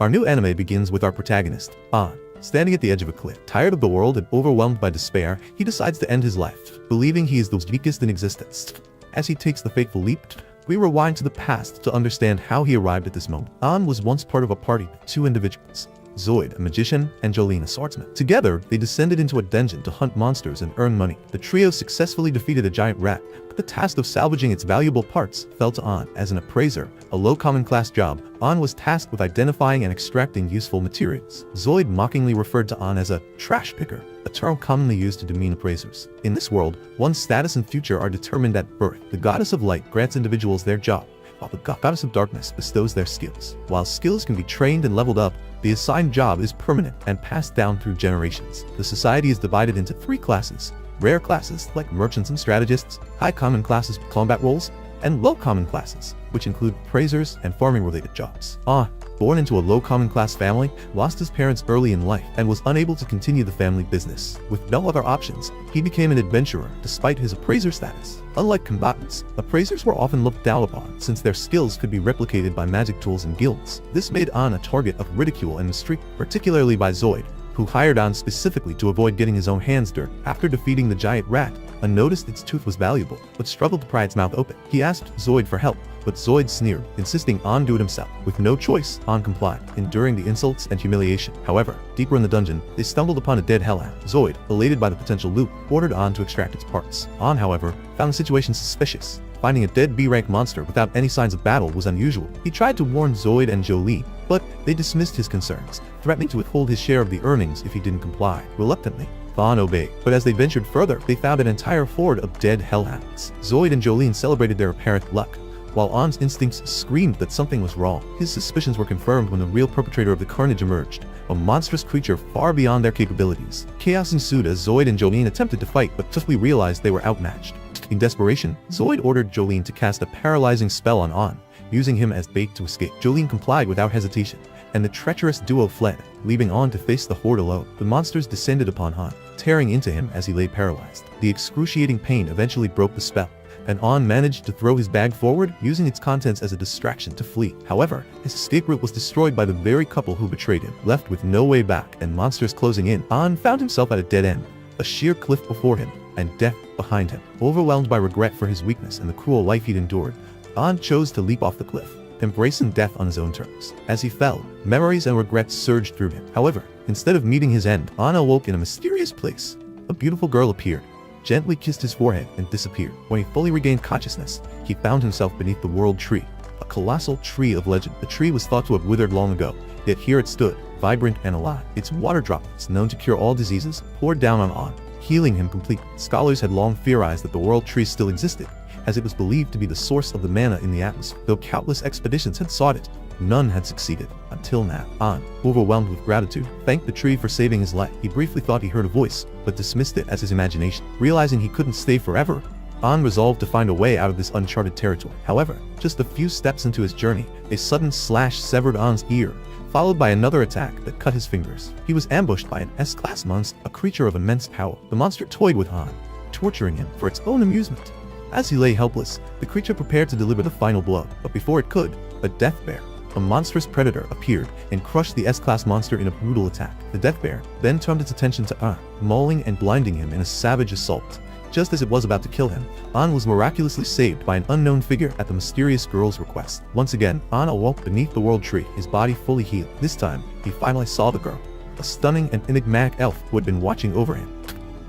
Our new anime begins with our protagonist, An. Standing at the edge of a cliff, tired of the world and overwhelmed by despair, he decides to end his life, believing he is the weakest in existence. As he takes the fateful leap, we rewind to the past to understand how he arrived at this moment. An was once part of a party with two individuals, Zoid, a magician, and Jolene, a swordsman. Together, they descended into a dungeon to hunt monsters and earn money. The trio successfully defeated a giant rat, but the task of salvaging its valuable parts fell to An. As an appraiser, a low common class job, An was tasked with identifying and extracting useful materials. Zoid mockingly referred to An as a trash picker, a term commonly used to demean appraisers. In this world, one's status and future are determined at birth. The goddess of light grants individuals their job, while the goddess of darkness bestows their skills. While skills can be trained and leveled up, the assigned job is permanent and passed down through generations. The society is divided into three classes: rare classes like merchants and strategists, high common classes with combat roles, and low common classes, which include appraisers and farming-related jobs. Born into a low common class family, lost his parents early in life and was unable to continue the family business. With no other options, he became an adventurer despite his appraiser status. Unlike combatants, appraisers were often looked down upon since their skills could be replicated by magic tools and guilds. This made An a target of ridicule and mistreatment, particularly by Zoid, who hired An specifically to avoid getting his own hands dirty. After defeating the giant rat, An noticed its tooth was valuable, but struggled to pry its mouth open. He asked Zoid for help, but Zoid sneered, insisting An do it himself. With no choice, An complied, enduring the insults and humiliation. However, deeper in the dungeon, they stumbled upon a dead hellhound. Zoid, elated by the potential loot, ordered An to extract its parts. An, however, found the situation suspicious. Finding a dead B-rank monster without any signs of battle was unusual. He tried to warn Zoid and Jolene, but they dismissed his concerns, threatening to withhold his share of the earnings if he didn't comply. Reluctantly, An obeyed, but as they ventured further, they found an entire horde of dead hellhounds. Zoid and Jolene celebrated their apparent luck, while An's instincts screamed that something was wrong. His suspicions were confirmed when the real perpetrator of the carnage emerged, a monstrous creature far beyond their capabilities. Chaos ensued as Zoid and Jolene attempted to fight, but swiftly realized they were outmatched. In desperation, Zoid ordered Jolene to cast a paralyzing spell on An, using him as bait to escape. Jolene complied without hesitation, and the treacherous duo fled, leaving An to face the horde alone. The monsters descended upon An, tearing into him as he lay paralyzed. The excruciating pain eventually broke the spell, and An managed to throw his bag forward, using its contents as a distraction to flee. However, his escape route was destroyed by the very couple who betrayed him. Left with no way back and monsters closing in, An found himself at a dead end, a sheer cliff before him, and death behind him. Overwhelmed by regret for his weakness and the cruel life he'd endured, An chose to leap off the cliff, embracing death on his own terms. As he fell, memories and regrets surged through him. However, instead of meeting his end, An awoke in a mysterious place. A beautiful girl appeared, gently kissed his forehead, and disappeared. When he fully regained consciousness, he found himself beneath the world tree, a colossal tree of legend. The tree was thought to have withered long ago, yet here it stood, vibrant and alive. Its water droplets, known to cure all diseases, poured down on An, healing him completely. Scholars had long theorized that the world tree still existed, as it was believed to be the source of the mana in the atmosphere. Though countless expeditions had sought it, none had succeeded, until now. An, overwhelmed with gratitude, thanked the tree for saving his life. He briefly thought he heard a voice, but dismissed it as his imagination. Realizing he couldn't stay forever, An resolved to find a way out of this uncharted territory. However, just a few steps into his journey, a sudden slash severed An's ear, followed by another attack that cut his fingers. He was ambushed by an S-class monster, a creature of immense power. The monster toyed with An, torturing him for its own amusement. As he lay helpless, the creature prepared to deliver the final blow, but before it could, a death bear, a monstrous predator, appeared and crushed the S-class monster in a brutal attack. The death bear then turned its attention to An, mauling and blinding him in a savage assault. Just as it was about to kill him, An was miraculously saved by an unknown figure at the mysterious girl's request. Once again, An awoke beneath the world tree, his body fully healed. This time, he finally saw the girl, a stunning and enigmatic elf who had been watching over him.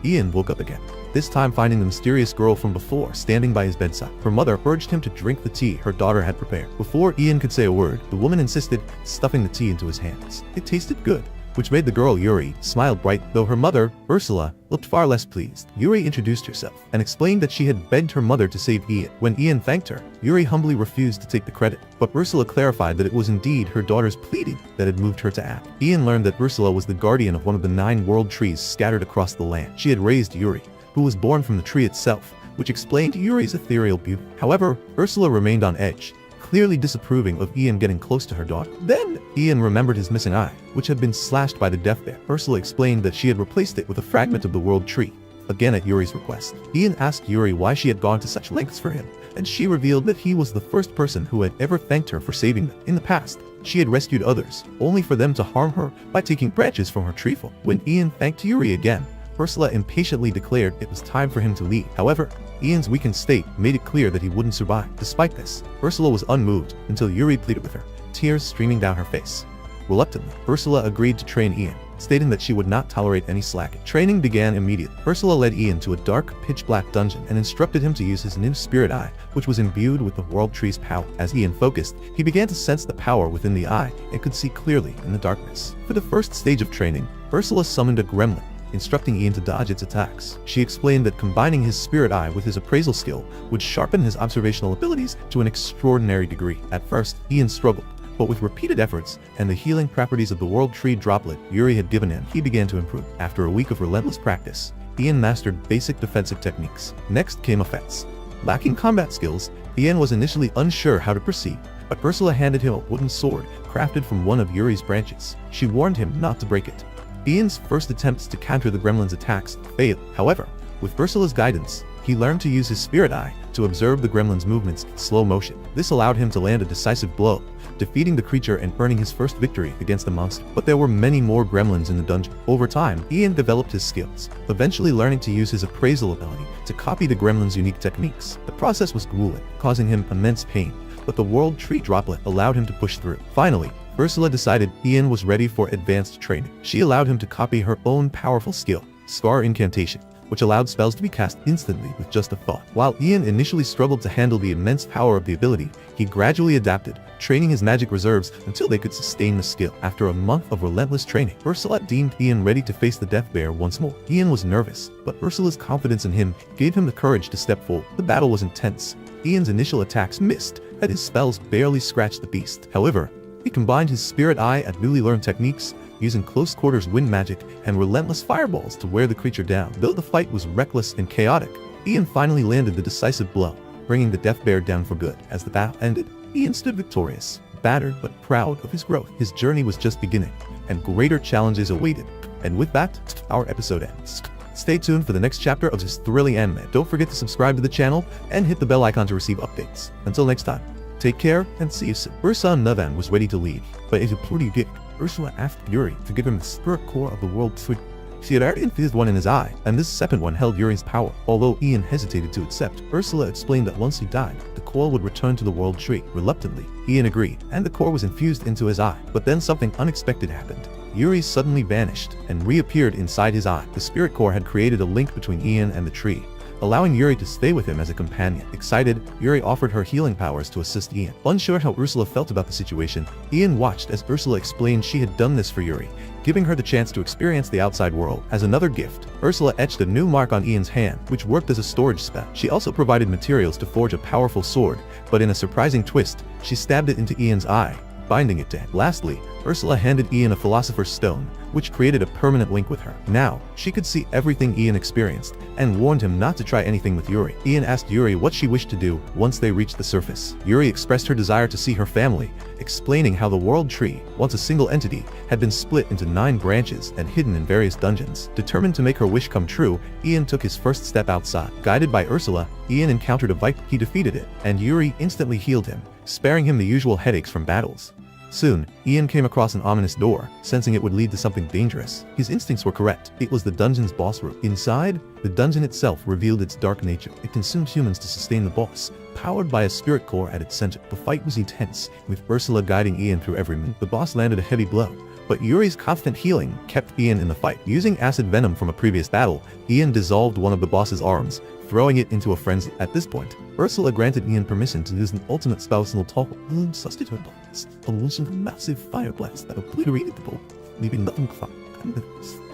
Ian woke up again, this time finding the mysterious girl from before standing by his bedside. Her mother urged him to drink the tea her daughter had prepared. Before Ian could say a word, the woman insisted, stuffing the tea into his hands. It tasted good, which made the girl Yuri smile bright, though her mother, Ursula, looked far less pleased. Yuri introduced herself and explained that she had begged her mother to save Ian. When Ian thanked her, Yuri humbly refused to take the credit, but Ursula clarified that it was indeed her daughter's pleading that had moved her to act. Ian learned that Ursula was the guardian of one of the 9 world trees scattered across the land. She had raised Yuri, who was born from the tree itself, which explained Yuri's ethereal beauty. However, Ursula remained on edge, clearly disapproving of Ian getting close to her daughter. Then, Ian remembered his missing eye, which had been slashed by the death bear. Ursula explained that she had replaced it with a fragment of the world tree, again at Yuri's request. Ian asked Yuri why she had gone to such lengths for him, and she revealed that he was the first person who had ever thanked her for saving them. In the past, she had rescued others, only for them to harm her by taking branches from her tree fall. When Ian thanked Yuri again, Ursula impatiently declared it was time for him to leave. However, Ian's weakened state made it clear that he wouldn't survive. Despite this, Ursula was unmoved until Yuri pleaded with her, tears streaming down her face. Reluctantly, Ursula agreed to train Ian, stating that she would not tolerate any slacking. Training began immediately. Ursula led Ian to a dark, pitch-black dungeon and instructed him to use his new spirit eye, which was imbued with the World Tree's power. As Ian focused, he began to sense the power within the eye and could see clearly in the darkness. For the first stage of training, Ursula summoned a gremlin, instructing Ian to dodge its attacks. She explained that combining his spirit eye with his appraisal skill would sharpen his observational abilities to an extraordinary degree. At first, Ian struggled, but with repeated efforts and the healing properties of the World Tree droplet Yuri had given him, he began to improve. After a week of relentless practice, Ian mastered basic defensive techniques. Next came offense. Lacking combat skills, Ian was initially unsure how to proceed, but Ursula handed him a wooden sword crafted from one of Yuri's branches. She warned him not to break it. Ian's first attempts to counter the gremlin's attacks failed. However, with Ursula's guidance, he learned to use his spirit eye to observe the gremlin's movements in slow motion. This allowed him to land a decisive blow, defeating the creature and earning his first victory against the monster. But there were many more gremlins in the dungeon. Over time, Ian developed his skills, eventually learning to use his appraisal ability to copy the gremlin's unique techniques. The process was grueling, causing him immense pain, but the World Tree droplet allowed him to push through. Finally, Ursula decided Ian was ready for advanced training. She allowed him to copy her own powerful skill, Scar Incantation, which allowed spells to be cast instantly with just a thought. While Ian initially struggled to handle the immense power of the ability, he gradually adapted, training his magic reserves until they could sustain the skill. After a month of relentless training, Ursula deemed Ian ready to face the Death Bear once more. Ian was nervous, but Ursula's confidence in him gave him the courage to step forward. The battle was intense. Ian's initial attacks missed, and his spells barely scratched the beast. However, he combined his spirit eye and newly learned techniques, using close quarters wind magic and relentless fireballs to wear the creature down. Though the fight was reckless and chaotic, Ian finally landed the decisive blow, bringing the Death Bear down for good. As the battle ended, Ian stood victorious, battered but proud of his growth. His journey was just beginning, and greater challenges awaited. And with that, our episode ends. Stay tuned for the next chapter of this thrilling anime. Don't forget to subscribe to the channel and hit the bell icon to receive updates. Until next time, take care and see you soon. Ursa Navan was ready to leave, but as a pretty dick, Ursula asked Yuri to give him the spirit core of the World Tree. She had already infused one in his eye, and this second one held Yuri's power. Although Ian hesitated to accept, Ursula explained that once he died, the core would return to the World Tree. Reluctantly, Ian agreed, and the core was infused into his eye. But then something unexpected happened. Yuri suddenly vanished and reappeared inside his eye. The spirit core had created a link between Ian and the tree, allowing Yuri to stay with him as a companion. Excited, Yuri offered her healing powers to assist Ian. Unsure how Ursula felt about the situation, Ian watched as Ursula explained she had done this for Yuri, giving her the chance to experience the outside world. As another gift, Ursula etched a new mark on Ian's hand, which worked as a storage spell. She also provided materials to forge a powerful sword, but in a surprising twist, she stabbed it into Ian's eye, binding it to him. Lastly, Ursula handed Ian a Philosopher's Stone, which created a permanent link with her. Now, she could see everything Ian experienced, and warned him not to try anything with Yuri. Ian asked Yuri what she wished to do once they reached the surface. Yuri expressed her desire to see her family, explaining how the World Tree, once a single entity, had been split into 9 branches and hidden in various dungeons. Determined to make her wish come true, Ian took his first step outside. Guided by Ursula, Ian encountered a viper. He defeated it, and Yuri instantly healed him, sparing him the usual headaches from battles. Soon, Ian came across an ominous door, sensing it would lead to something dangerous. His instincts were correct. It was the dungeon's boss room. Inside, the dungeon itself revealed its dark nature. It consumed humans to sustain the boss, powered by a spirit core at its center. The fight was intense, with Ursula guiding Ian through every move. The boss landed a heavy blow, but Yuri's constant healing kept Ian in the fight. Using acid venom from a previous battle, Ian dissolved one of the boss's arms, throwing it into a frenzy. At this point, Ursula granted Ian permission to use an ultimate spell toggle, substitute a massive fire blast that obliterated the boat, leaving nothing behind.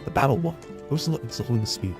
The battle won. Ursula exalting the speed,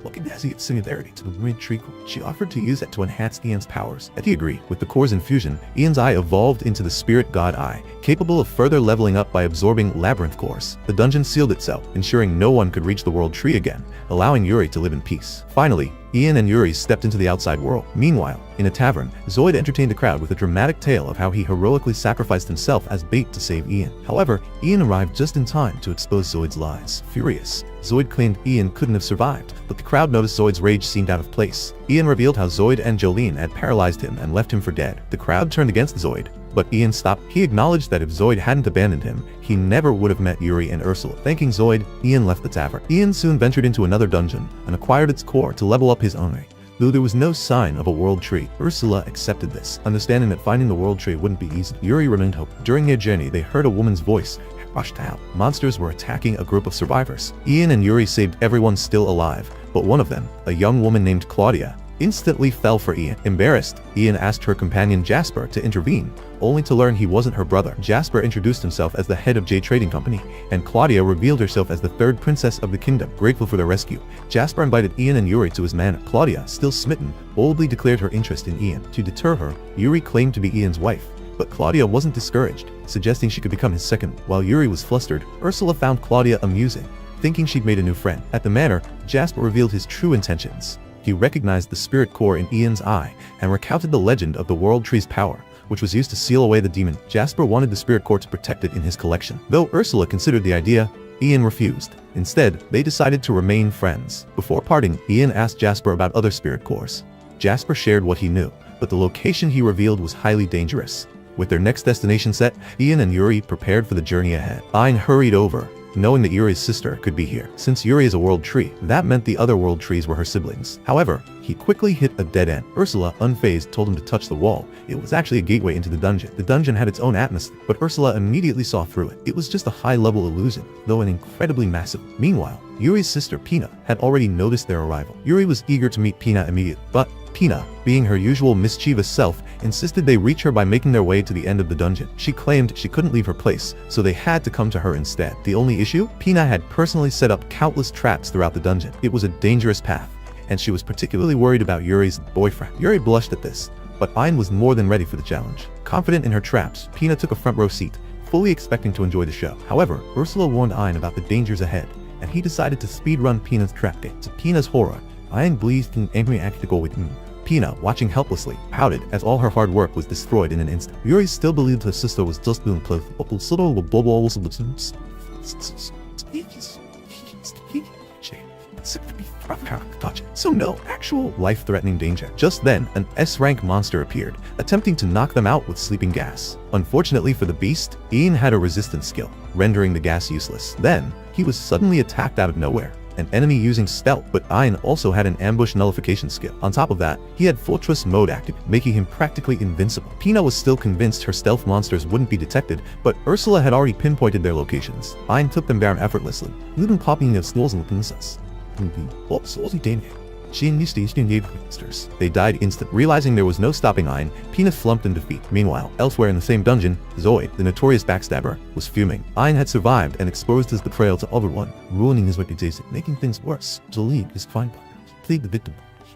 looking as its similarity to the Red Tree Core. She offered to use it to enhance Ian's powers, and he agreed. With the core's infusion, Ian's eye evolved into the Spirit God Eye, capable of further leveling up by absorbing labyrinth cores. The dungeon sealed itself, ensuring no one could reach the World Tree again, allowing Yuri to live in peace. Finally, Ian and Yuri stepped into the outside world. Meanwhile, in a tavern, Zoid entertained the crowd with a dramatic tale of how he heroically sacrificed himself as bait to save Ian. However, Ian arrived just in time to expose Zoid's lies. Furious, Zoid claimed Ian couldn't have survived, but the crowd noticed Zoid's rage seemed out of place. Ian revealed how Zoid and Jolene had paralyzed him and left him for dead. The crowd turned against Zoid, but Ian stopped. He acknowledged that if Zoid hadn't abandoned him, he never would have met Yuri and Ursula. Thanking Zoid, Ian left the tavern. Ian soon ventured into another dungeon and acquired its core to level up his army. Though there was no sign of a world tree, Ursula accepted this, understanding that finding the world tree wouldn't be easy. Yuri remained hopeful. During their journey, they heard a woman's voice rushed out. Monsters were attacking a group of survivors. Ian and Yuri saved everyone still alive, but one of them, a young woman named Claudia, instantly fell for Ian. Embarrassed, Ian asked her companion Jasper to intervene, only to learn he wasn't her brother. Jasper introduced himself as the head of J Trading Company, and Claudia revealed herself as the third princess of the kingdom. Grateful for their rescue, Jasper invited Ian and Yuri to his manor. Claudia, still smitten, boldly declared her interest in Ian. To deter her, Yuri claimed to be Ian's wife, but Claudia wasn't discouraged, suggesting she could become his second. While Yuri was flustered, Ursula found Claudia amusing, thinking she'd made a new friend. At the manor, Jasper revealed his true intentions. He recognized the spirit core in Ian's eye and recounted the legend of the world tree's power, which was used to seal away the demon. Jasper wanted the spirit core to protect it in his collection. Though Ursula considered the idea, Ian refused. Instead, they decided to remain friends. Before parting, Ian asked Jasper about other spirit cores. Jasper shared what he knew, but the location he revealed was highly dangerous. With their next destination set, Ian and Yuri prepared for the journey ahead. Ian hurried over, knowing that Yuri's sister could be here. Since Yuri is a world tree, that meant the other world trees were her siblings. However, he quickly hit a dead end. Ursula, unfazed, told him to touch the wall. It was actually a gateway into the dungeon. The dungeon had its own atmosphere, but Ursula immediately saw through it. It was just a high-level illusion, though an incredibly massive. Meanwhile, Yuri's sister Pina had already noticed their arrival. Yuri was eager to meet Pina immediately, but Pina, being her usual mischievous self, insisted they reach her by making their way to the end of the dungeon. She claimed she couldn't leave her place, so they had to come to her instead. The only issue? Pina had personally set up countless traps throughout the dungeon. It was a dangerous path, and she was particularly worried about Yuri's boyfriend. Yuri blushed at this, but Ian was more than ready for the challenge. Confident in her traps, Pina took a front row seat, fully expecting to enjoy the show. However, Ursula warned Ian about the dangers ahead, and he decided to speedrun Pina's trap game. To Pina's horror, Ian blazed an angry act to go with him. Pina, watching helplessly, pouted as all her hard work was destroyed in an instant. Yuri still believed her sister was just doing playful. So no actual life-threatening danger. Just then, an S-rank monster appeared, attempting to knock them out with sleeping gas. Unfortunately for the beast, Ian had a resistance skill, rendering the gas useless. Then, he was suddenly attacked out of nowhere, an enemy using stealth, but Ian also had an ambush nullification skill. On top of that, he had fortress mode active, making him practically invincible. Pina was still convinced her stealth monsters wouldn't be detected, but Ursula had already pinpointed their locations. Ian took them down effortlessly, leaving popping their skulls and princess. They died instantly. Realizing there was no stopping Ian, Pina slumped in defeat. Meanwhile, elsewhere in the same dungeon, Zoid, the notorious backstabber, was fuming. Ian had survived and exposed his betrayal to everyone, ruining his reputation, making things worse. Zoid is fine, plead the victim,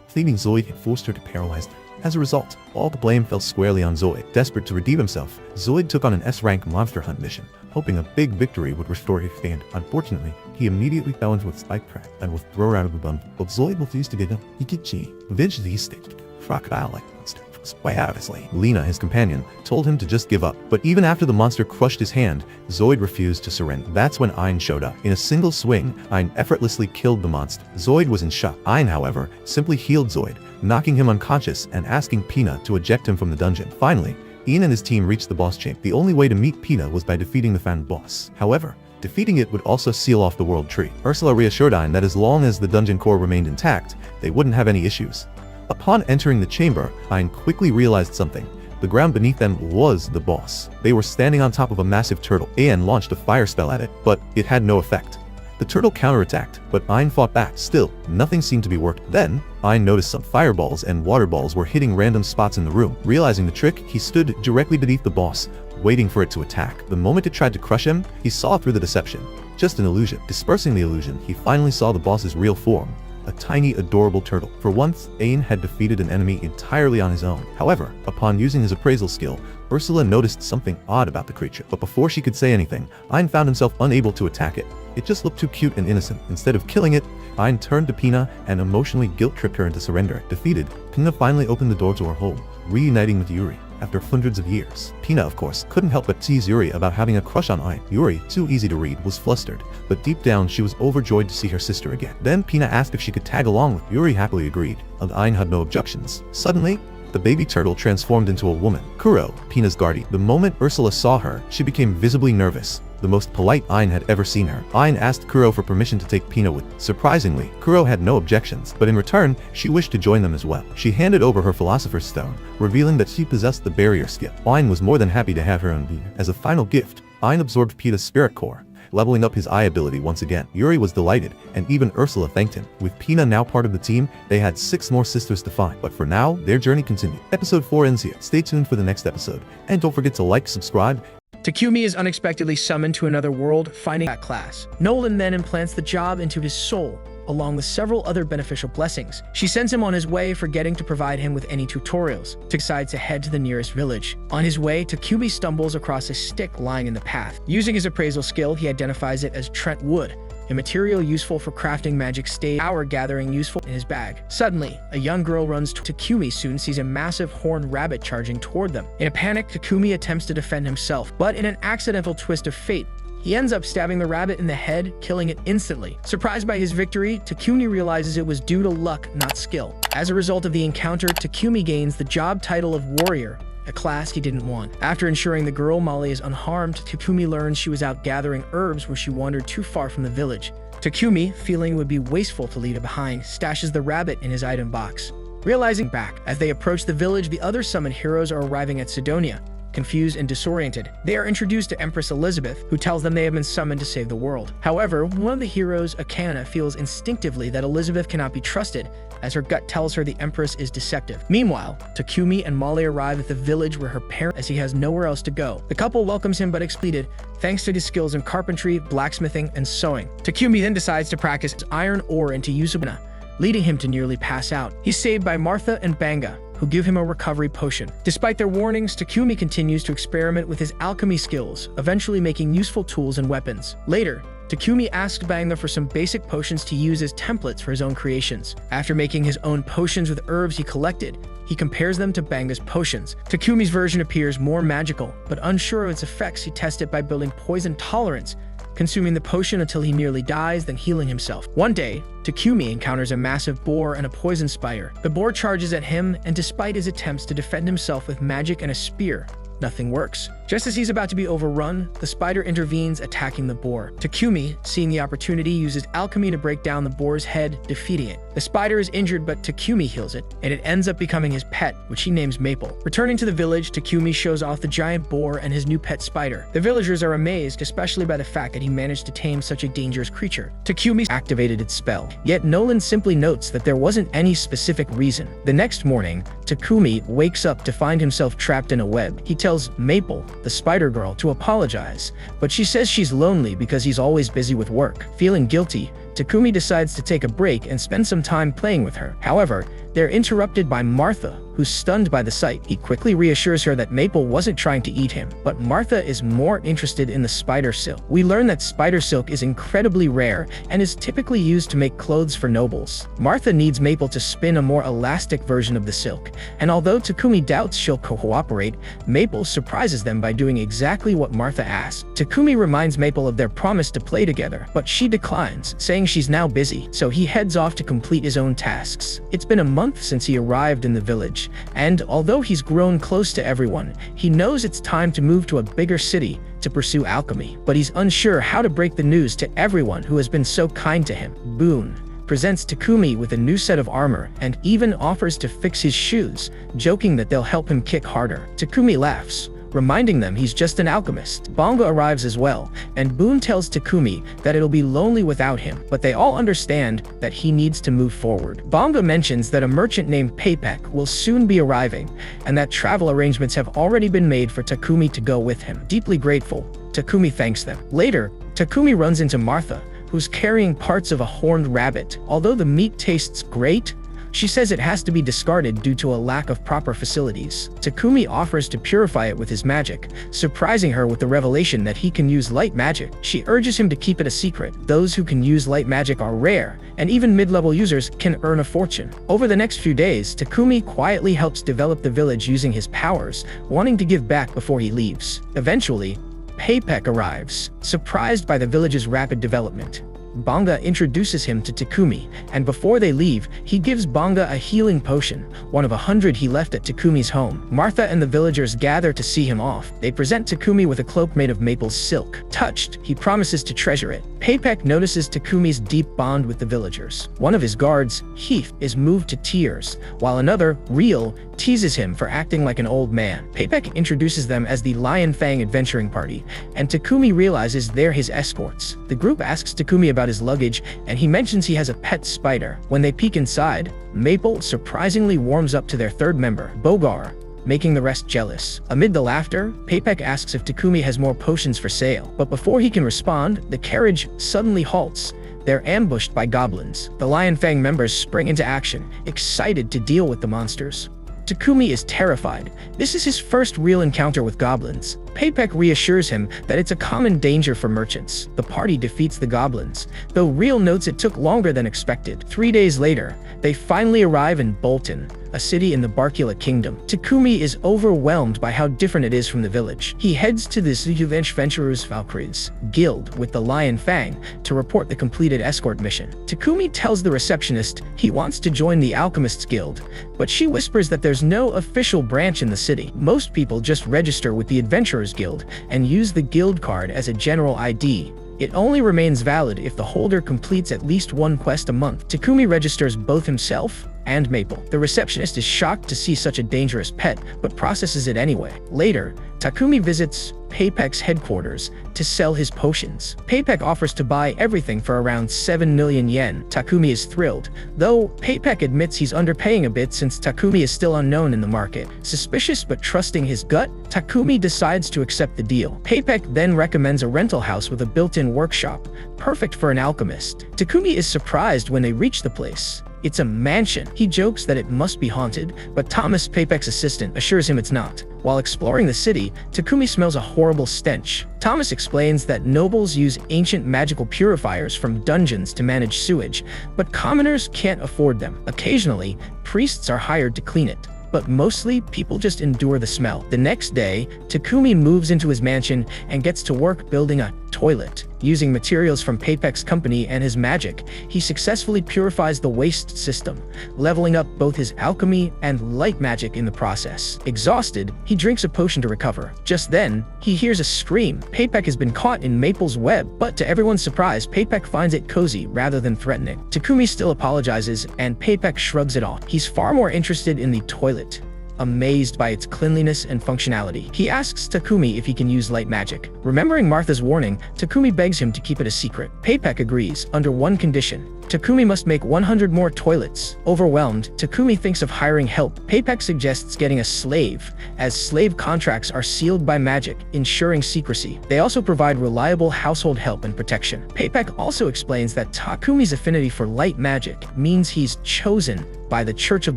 pleading Zoid had forced her to paralyze her. As a result, all the blame fell squarely on Zoid. Desperate to redeem himself, Zoid took on an S-rank monster hunt mission, hoping a big victory would restore his stand. Unfortunately, he immediately fell into a spike trap and was thrown out of the bundle. But Zoid refused to get up. He did she. Eventually he staged crocodile-like monster. Way out of his lane. Lena, his companion, told him to just give up. But even after the monster crushed his hand, Zoid refused to surrender. That's when Ian showed up. In a single swing, Ian effortlessly killed the monster. Zoid was in shock. Ian, however, simply healed Zoid, knocking him unconscious and asking Pina to eject him from the dungeon. Finally, Ian and his team reached the boss chamber. The only way to meet Pina was by defeating the fan boss. However, defeating it would also seal off the world tree. Ursula reassured Ian that as long as the dungeon core remained intact, they wouldn't have any issues. Upon entering the chamber, Ian quickly realized something. The ground beneath them was the boss. They were standing on top of a massive turtle. Ian launched a fire spell at it, but it had no effect. The turtle counterattacked, but Ian fought back. Still, nothing seemed to be working. Then, Ian noticed some fireballs and water balls were hitting random spots in the room. Realizing the trick, he stood directly beneath the boss, waiting for it to attack. The moment it tried to crush him, he saw through the deception. Just an illusion. Dispersing the illusion, he finally saw the boss's real form. A tiny, adorable turtle. For once, Ian had defeated an enemy entirely on his own. However, upon using his appraisal skill, Ursula noticed something odd about the creature. But before she could say anything, Ian found himself unable to attack it. It just looked too cute and innocent. Instead of killing it, Ian turned to Pina and emotionally guilt-tripped her into surrender. Defeated, Pina finally opened the door to her home, reuniting with Yuri. After hundreds of years, Pina, of course, couldn't help but tease Yuri about having a crush on Ian. Yuri, too easy to read, was flustered, but deep down she was overjoyed to see her sister again. Then Pina asked if she could tag along with Yuri. Happily agreed, and Ian had no objections. Suddenly, the baby turtle transformed into a woman, Kuro, Pina's guardian. The moment Ursula saw her, she became visibly nervous. The most polite Ain had ever seen her. Ain asked Kuro for permission to take Pina with. Surprisingly, Kuro had no objections, but in return, she wished to join them as well. She handed over her Philosopher's Stone, revealing that she possessed the barrier skill. Ain was more than happy to have her own being. As a final gift, Ain absorbed Pina's spirit core, leveling up his eye ability once again. Yuri was delighted, and even Ursula thanked him. With Pina now part of the team, they had 6 more sisters to find. But for now, their journey continued. Episode 4 ends here. Stay tuned for the next episode, and don't forget to like, subscribe. Takumi is unexpectedly summoned to another world, finding that class. Nolan then implants the job into his soul, along with several other beneficial blessings. She sends him on his way, forgetting to provide him with any tutorials. Takumi decides to head to the nearest village. On his way, Takumi stumbles across a stick lying in the path. Using his appraisal skill, he identifies it as Trent Wood, a material useful for crafting magic staves, power gathering useful in his bag. Suddenly, a young girl runs to Takumi, soon sees a massive horned rabbit charging toward them. In a panic, Takumi attempts to defend himself, but in an accidental twist of fate, he ends up stabbing the rabbit in the head, killing it instantly. Surprised by his victory, Takumi realizes it was due to luck, not skill. As a result of the encounter, Takumi gains the job title of Warrior, a class he didn't want. After ensuring the girl Molly is unharmed, Takumi learns she was out gathering herbs where she wandered too far from the village. Takumi, feeling it would be wasteful to leave it behind, stashes the rabbit in his item box. Realizing back, as they approach the village, the other summoned heroes are arriving at Sidonia. Confused and disoriented, they are introduced to Empress Elizabeth, who tells them they have been summoned to save the world. However, one of the heroes, Akana, feels instinctively that Elizabeth cannot be trusted, as her gut tells her the Empress is deceptive. Meanwhile, Takumi and Molly arrive at the village where her parent, as he has nowhere else to go. The couple welcomes him but excluded, thanks to his skills in carpentry, blacksmithing, and sewing. Takumi then decides to practice his iron ore into Yusubana, leading him to nearly pass out. He's saved by Martha and Banga, who give him a recovery potion. Despite their warnings, Takumi continues to experiment with his alchemy skills, eventually making useful tools and weapons. Later, Takumi asks Banga for some basic potions to use as templates for his own creations. After making his own potions with herbs he collected, he compares them to Banga's potions. Takumi's version appears more magical, but unsure of its effects, he tests it by building poison tolerance, consuming the potion until he nearly dies, then healing himself. One day, Takumi encounters a massive boar and a poison spider. The boar charges at him, and despite his attempts to defend himself with magic and a spear, nothing works. Just as he's about to be overrun, the spider intervenes, attacking the boar. Takumi, seeing the opportunity, uses alchemy to break down the boar's head, defeating it. The spider is injured, but Takumi heals it, and it ends up becoming his pet, which he names Maple. Returning to the village, Takumi shows off the giant boar and his new pet spider. The villagers are amazed, especially by the fact that he managed to tame such a dangerous creature. Takumi activated its spell, yet Nolan simply notes that there wasn't any specific reason. The next morning, Takumi wakes up to find himself trapped in a web. He tells Maple, the spider girl, to apologize, but she says she's lonely because he's always busy with work. Feeling guilty, Takumi decides to take a break and spend some time playing with her. However, they're interrupted by Martha, who's stunned by the sight. He quickly reassures her that Maple wasn't trying to eat him, but Martha is more interested in the spider silk. We learn that spider silk is incredibly rare and is typically used to make clothes for nobles. Martha needs Maple to spin a more elastic version of the silk, and although Takumi doubts she'll cooperate, Maple surprises them by doing exactly what Martha asked. Takumi reminds Maple of their promise to play together, but she declines, saying she's now busy, so he heads off to complete his own tasks. It's been a month since he arrived in the village, and although he's grown close to everyone, he knows it's time to move to a bigger city to pursue alchemy. But he's unsure how to break the news to everyone who has been so kind to him. Boone presents Takumi with a new set of armor and even offers to fix his shoes, joking that they'll help him kick harder. Takumi laughs, reminding them he's just an alchemist. Banga arrives as well, and Boone tells Takumi that it'll be lonely without him, but they all understand that he needs to move forward. Banga mentions that a merchant named Paypek will soon be arriving, and that travel arrangements have already been made for Takumi to go with him. Deeply grateful, Takumi thanks them. Later, Takumi runs into Martha, who's carrying parts of a horned rabbit. Although the meat tastes great, she says it has to be discarded due to a lack of proper facilities. Takumi offers to purify it with his magic, surprising her with the revelation that he can use light magic. She urges him to keep it a secret. Those who can use light magic are rare, and even mid-level users can earn a fortune. Over the next few days, Takumi quietly helps develop the village using his powers, wanting to give back before he leaves. Eventually, Paypek arrives, surprised by the village's rapid development. Banga introduces him to Takumi, and before they leave, he gives Banga a healing potion, one of 100 he left at Takumi's home. Martha and the villagers gather to see him off. They present Takumi with a cloak made of maple silk. Touched, he promises to treasure it. Paypek notices Takumi's deep bond with the villagers. One of his guards, Heath, is moved to tears, while another, Real, teases him for acting like an old man. Paypek introduces them as the Lion Fang adventuring party, and Takumi realizes they're his escorts. The group asks Takumi about his luggage, and he mentions he has a pet spider. When they peek inside, Maple surprisingly warms up to their third member, Bogar, making the rest jealous. Amid the laughter, Paypek asks if Takumi has more potions for sale, but before he can respond, the carriage suddenly halts. They're ambushed by goblins. The Lion Fang members spring into action, excited to deal with the monsters. Takumi is terrified. This is his first real encounter with goblins. Paypek reassures him that it's a common danger for merchants. The party defeats the goblins, though Real notes it took longer than expected. 3 days later, they finally arrive in Bolton, a city in the Barkula Kingdom. Takumi is overwhelmed by how different it is from the village. He heads to the Venturers Valkyries guild with the Lion Fang to report the completed escort mission. Takumi tells the receptionist he wants to join the Alchemists Guild, but she whispers that there's no official branch in the city. Most people just register with the Adventurers Guild and use the guild card as a general ID. It only remains valid if the holder completes at least one quest a month. Takumi registers both himself and Maple. The receptionist is shocked to see such a dangerous pet, but processes it anyway. Later, Takumi visits Paypek's headquarters to sell his potions. Paypek offers to buy everything for around 7 million yen. Takumi is thrilled, though Paypek admits he's underpaying a bit since Takumi is still unknown in the market. Suspicious but trusting his gut, Takumi decides to accept the deal. Paypek then recommends a rental house with a built-in workshop, perfect for an alchemist. Takumi is surprised when they reach the place. It's a mansion. He jokes that it must be haunted, but Thomas, Paypek's assistant, assures him it's not. While exploring the city, Takumi smells a horrible stench. Thomas explains that nobles use ancient magical purifiers from dungeons to manage sewage, but commoners can't afford them. Occasionally, priests are hired to clean it, but mostly people just endure the smell. The next day, Takumi moves into his mansion and gets to work building a toilet. Using materials from Paypek's company and his magic, he successfully purifies the waste system, leveling up both his alchemy and light magic in the process. Exhausted, he drinks a potion to recover. Just then, he hears a scream. Paypek has been caught in Maple's web, but to everyone's surprise, Paypek finds it cozy rather than threatening. Takumi still apologizes, and Paypek shrugs it off. He's far more interested in the toilet, amazed by its cleanliness and functionality. He asks Takumi if he can use light magic. Remembering Martha's warning, Takumi begs him to keep it a secret. Paypek agrees, under one condition. Takumi must make 100 more toilets. Overwhelmed, Takumi thinks of hiring help. Paypek suggests getting a slave, as slave contracts are sealed by magic, ensuring secrecy. They also provide reliable household help and protection. Paypek also explains that Takumi's affinity for light magic means he's chosen by the Church of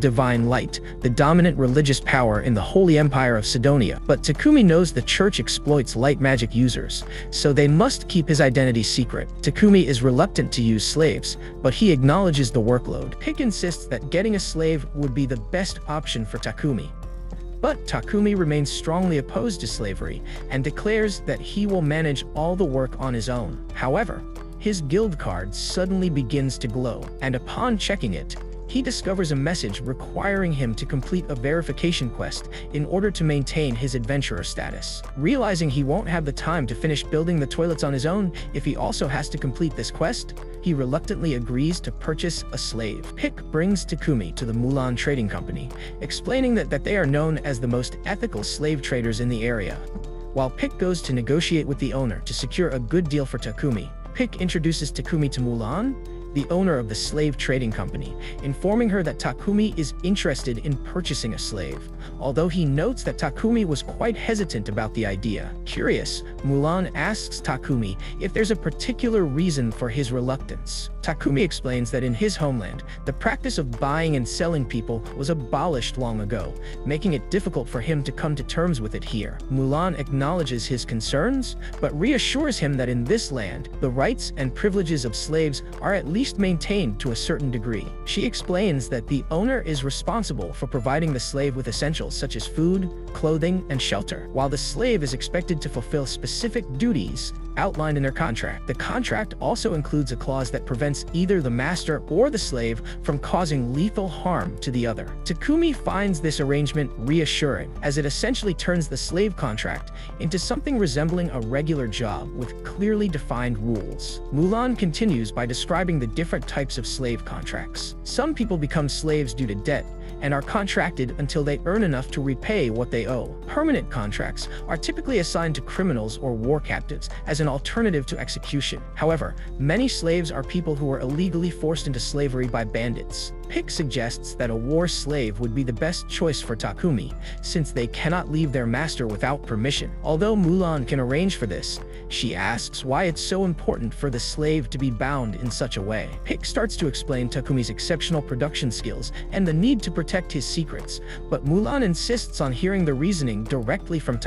Divine Light, the dominant religious power in the Holy Empire of Sidonia. But Takumi knows the church exploits light magic users, so they must keep his identity secret. Takumi is reluctant to use slaves, but he acknowledges the workload. Pick insists that getting a slave would be the best option for Takumi. But Takumi remains strongly opposed to slavery and declares that he will manage all the work on his own. However, his guild card suddenly begins to glow, and upon checking it, he discovers a message requiring him to complete a verification quest in order to maintain his adventurer status. Realizing he won't have the time to finish building the toilets on his own if he also has to complete this quest, he reluctantly agrees to purchase a slave. Pick brings Takumi to the Mulan Trading Company, explaining that they are known as the most ethical slave traders in the area. While Pick goes to negotiate with the owner to secure a good deal for Takumi, Pick introduces Takumi to Mulan, the owner of the slave trading company, informing her that Takumi is interested in purchasing a slave, although he notes that Takumi was quite hesitant about the idea. Curious, Mulan asks Takumi if there's a particular reason for his reluctance. Takumi explains that in his homeland, the practice of buying and selling people was abolished long ago, making it difficult for him to come to terms with it here. Mulan acknowledges his concerns, but reassures him that in this land, the rights and privileges of slaves are at least maintained to a certain degree. She explains that the owner is responsible for providing the slave with essentials such as food, clothing, and shelter, while the slave is expected to fulfill specific duties outlined in their contract. The contract also includes a clause that prevents either the master or the slave from causing lethal harm to the other. Takumi finds this arrangement reassuring, as it essentially turns the slave contract into something resembling a regular job with clearly defined rules. Mulan continues by describing the different types of slave contracts. Some people become slaves due to debt and are contracted until they earn enough to repay what they owe. Permanent contracts are typically assigned to criminals or war captives as an alternative to execution. However, many slaves are people who were illegally forced into slavery by bandits. Pick suggests that a war slave would be the best choice for Takumi, since they cannot leave their master without permission. Although Mulan can arrange for this, she asks why it's so important for the slave to be bound in such a way. Pick starts to explain Takumi's exceptional production skills and the need to protect his secrets, but Mulan insists on hearing the reasoning directly from Takumi.